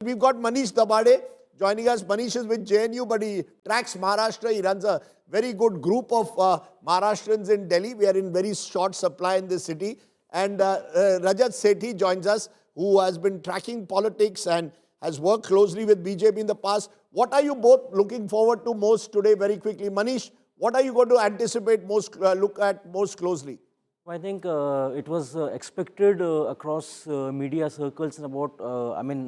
We've got Manish Thabade joining us. Manish is with JNU, but he tracks Maharashtra. He runs a very good group of Maharashtrians in Delhi. We are in very short supply in this city. And Rajat Sethi joins us, who has been tracking politics and has worked closely with BJP in the past. What are you both looking forward to most today, very quickly? Manish, what are you going to anticipate most, look at most closely? I think it was expected across media circles and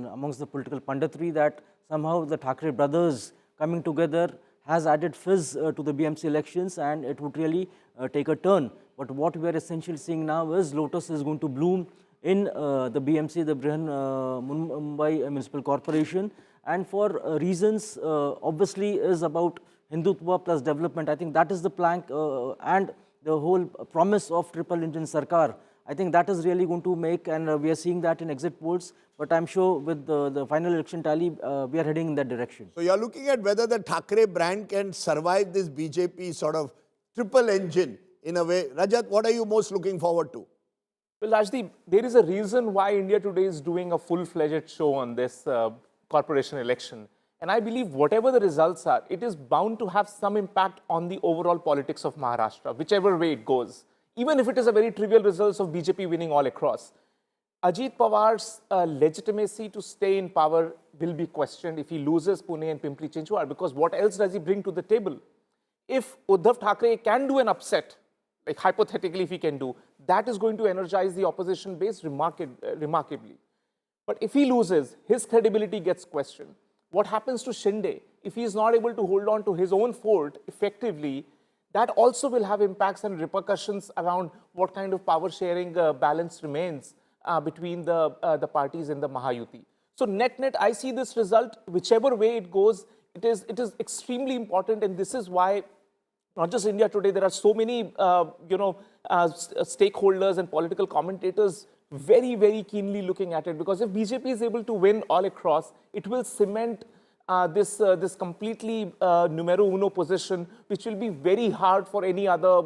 amongst the political punditry that somehow the Thackeray brothers coming together has added fizz to the BMC elections and it would really take a turn. But what we are essentially seeing now is Lotus is going to bloom in the BMC, the Brihanmumbai Municipal Corporation, and for reasons obviously is about Hindutva plus development. I think that is the plank and the whole promise of triple engine Sarkar. I think that is really going to make, and we are seeing that in exit polls, but I'm sure with the final election tally, we are heading in that direction. So you're looking at whether the Thackeray brand can survive this BJP sort of triple engine in a way. Rajat, what are you most looking forward to? Well, Rajdeep, there is a reason why India today is doing a full-fledged show on this corporation election. And I believe whatever the results are, it is bound to have some impact on the overall politics of Maharashtra, whichever way it goes. Even if it is a very trivial result of BJP winning all across. Ajit Pawar's legitimacy to stay in power will be questioned if he loses Pune and Pimpri-Chinchwad, because what else does he bring to the table? If Uddhav Thackeray can do an upset, like hypothetically if he can do, that is going to energize the opposition base remarkably. But if he loses, his credibility gets questioned. What happens to Shinde if he is not able to hold on to his own fort effectively? That also will have impacts and repercussions around what kind of power sharing balance remains between the parties in the Mahayuti. So net, I see this result, whichever way it goes, it is extremely important, and this is why not just India today, there are so many stakeholders and political commentators very, very keenly looking at it, because if BJP is able to win all across, it will cement this completely numero uno position, which will be very hard for any other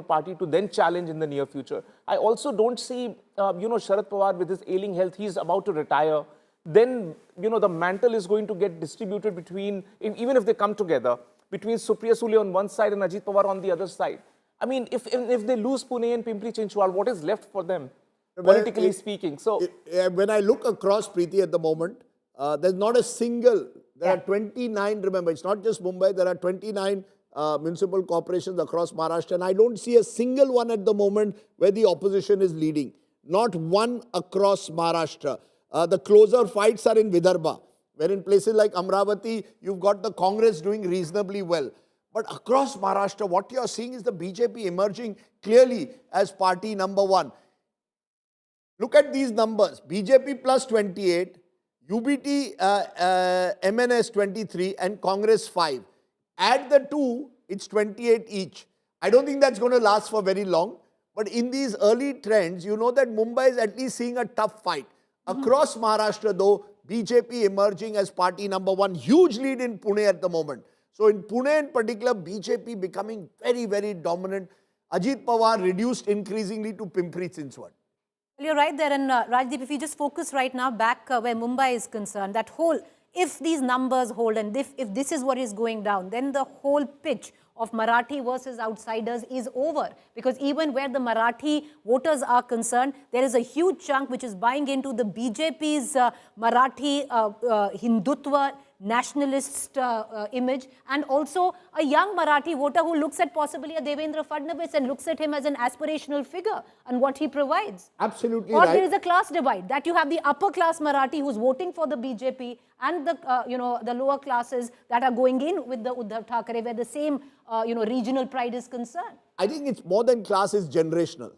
party to then challenge in the near future. I also don't see Sharad Pawar with his ailing health. He's about to retire. Then the mantle is going to get distributed between, even if they come together, between Supriya Sule on one side and Ajit Pawar on the other side. I mean, if they lose Pune and Pimpri-Chinchwad, what is left for them? Politically speaking. So when I look across, Preeti, at the moment, there's not a single, there are 29, remember, it's not just Mumbai, there are 29 municipal corporations across Maharashtra, and I don't see a single one at the moment where the opposition is leading. Not one across Maharashtra. The closer fights are in Vidarbha, where in places like Amravati, you've got the Congress doing reasonably well. But across Maharashtra, what you're seeing is the BJP emerging clearly as party number one. Look at these numbers. BJP plus 28, UBT, MNS 23 and Congress 5. Add the two, it's 28 each. I don't think that's going to last for very long. But in these early trends, you know that Mumbai is at least seeing a tough fight. Across Maharashtra though, BJP emerging as party number one. Huge lead in Pune at the moment. So in Pune in particular, BJP becoming very, very dominant. Ajit Pawar reduced increasingly to Pimpri-Chinchwad. Well, you're right there, and Rajdeep, if you just focus right now back where Mumbai is concerned, that whole, if these numbers hold and if this is what is going down, then the whole pitch of Marathi versus outsiders is over. Because even where the Marathi voters are concerned, there is a huge chunk which is buying into the BJP's Marathi Hindutva nationalist image, and also a young Marathi voter who looks at possibly a Devendra Fadnavis and looks at him as an aspirational figure and what he provides. Absolutely or right. There is a class divide, that you have the upper class Marathi who's voting for the BJP and the the lower classes that are going in with the Uddhav Thackeray, where the same regional pride is concerned. I think it's more than class, it's generational.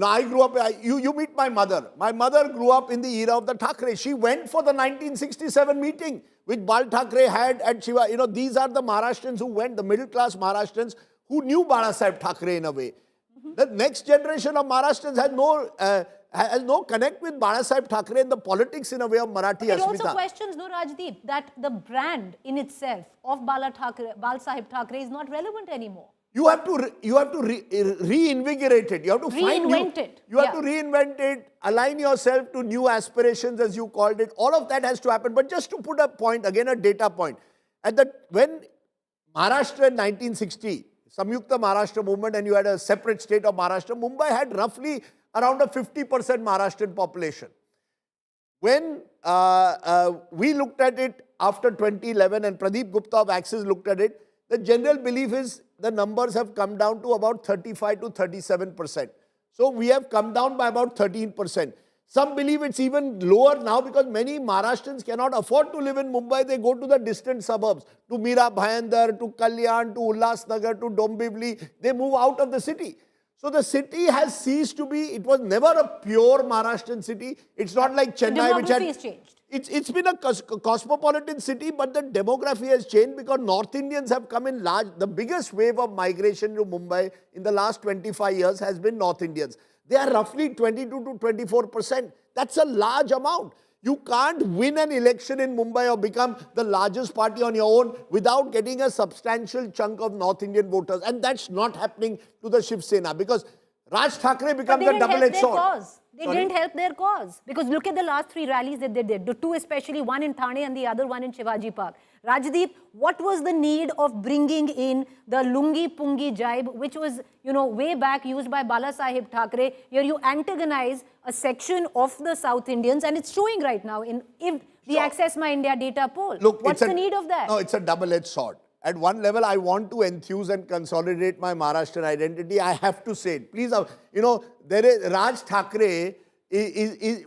I grew up, you meet my mother. My mother grew up in the era of the Thackeray. She went for the 1967 meeting which Bal Thackeray had at Shiva. These are the Maharashtrians who went, the middle class Maharashtrians who knew Bala Sahib Thackeray in a way. The next generation of Maharashtrians has no connect with Bala Sahib Thackeray and the politics in a way of Marathi Asmita. It also questions, no, Rajdeep, that the brand in itself of Bal Sahib Thackeray is not relevant anymore. You have to reinvigorate it. You have to find Reinvent it. You have Yeah. to reinvent it, align yourself to new aspirations, as you called it. All of that has to happen. But just to put a point, again a data point, when Maharashtra in 1960, Samyukta Maharashtra movement, and you had a separate state of Maharashtra, Mumbai had roughly around a 50% Maharashtrian population. When we looked at it after 2011 and Pradeep Gupta of Axis looked at it, the general belief is the numbers have come down to about 35 to 37%. So we have come down by about 13%. Some believe it's even lower now because many Maharashtrians cannot afford to live in Mumbai. They go to the distant suburbs, to Mira Bhayandar, to Kalyan, to Ulhasnagar, to Dombivli. They move out of the city. So the city has ceased to be, it was never a pure Maharashtrian city. It's not like Chennai, which had... Demography has changed. It's been a cosmopolitan city, but the demography has changed because North Indians have come in large. The biggest wave of migration to Mumbai in the last 25 years has been North Indians. They are roughly 22 to 24%. That's a large amount. You can't win an election in Mumbai or become the largest party on your own without getting a substantial chunk of North Indian voters. And that's not happening to the Shiv Sena because Raj Thackeray becomes a double-edged sword. They didn't help their cause. Because look at the last 3 rallies that they did. The 2 especially, one in Thane and the other one in Shivaji Park. Rajdeep, what was the need of bringing in the Lungi Pungi jibe, which was, way back used by Bala Sahib Thackeray? Here you antagonize a section of the South Indians, and it's showing right now in the Access My India data poll. Look, what's the need of that? No, it's a double-edged sword. At one level, I want to enthuse and consolidate my Maharashtrian identity. I have to say it. Please, there is Raj Thackeray.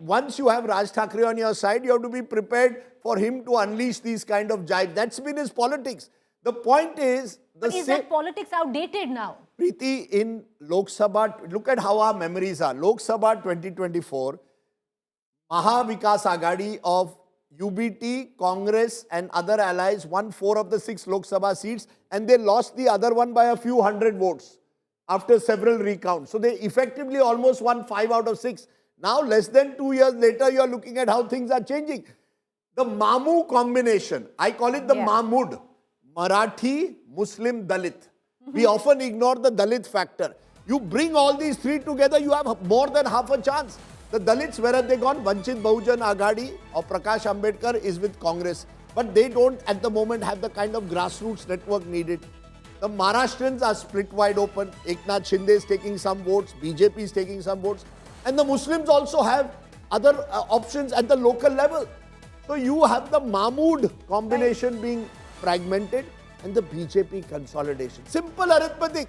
Once you have Raj Thackeray on your side, you have to be prepared for him to unleash these kind of jibe. That's been his politics. The point is... But is that politics outdated now? Preeti, in Lok Sabha, look at how our memories are. Lok Sabha 2024, Maha Vikas Aghadi of UBT, Congress and other allies won 4 of the 6 Lok Sabha seats and they lost the other one by a few hundred votes after several recounts. So they effectively almost won 5 out of 6. Now less than 2 years later, you are looking at how things are changing. The Mamu combination, I call it the Mahmood, Marathi, Muslim, Dalit. We often ignore the Dalit factor. You bring all these 3 together, you have more than half a chance. The Dalits, where have they gone? Vanchit Bahujan Aghadi or Prakash Ambedkar is with Congress. But they don't at the moment have the kind of grassroots network needed. The Maharashtrians are split wide open. Eknath Shinde is taking some votes. BJP is taking some votes. And the Muslims also have other options at the local level. So you have the Mahmood combination being fragmented and the BJP consolidation. Simple arithmetic.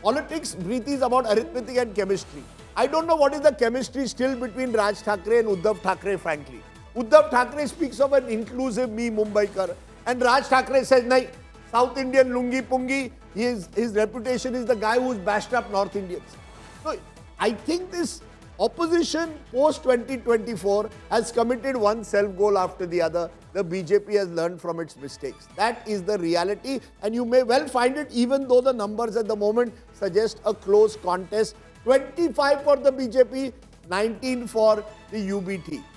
Politics, Preeti, is about arithmetic and chemistry. I don't know what is the chemistry still between Raj Thackeray and Uddhav Thackeray, frankly. Uddhav Thackeray speaks of an inclusive me Mumbaikar and Raj Thackeray says, "Nahi, South Indian lungi pungi, his reputation is the guy who's bashed up North Indians." So I think this opposition post 2024 has committed one self-goal after the other. The BJP has learned from its mistakes. That is the reality and you may well find it even though the numbers at the moment suggest a close contest. 25 for the BJP, 19 for the UBT.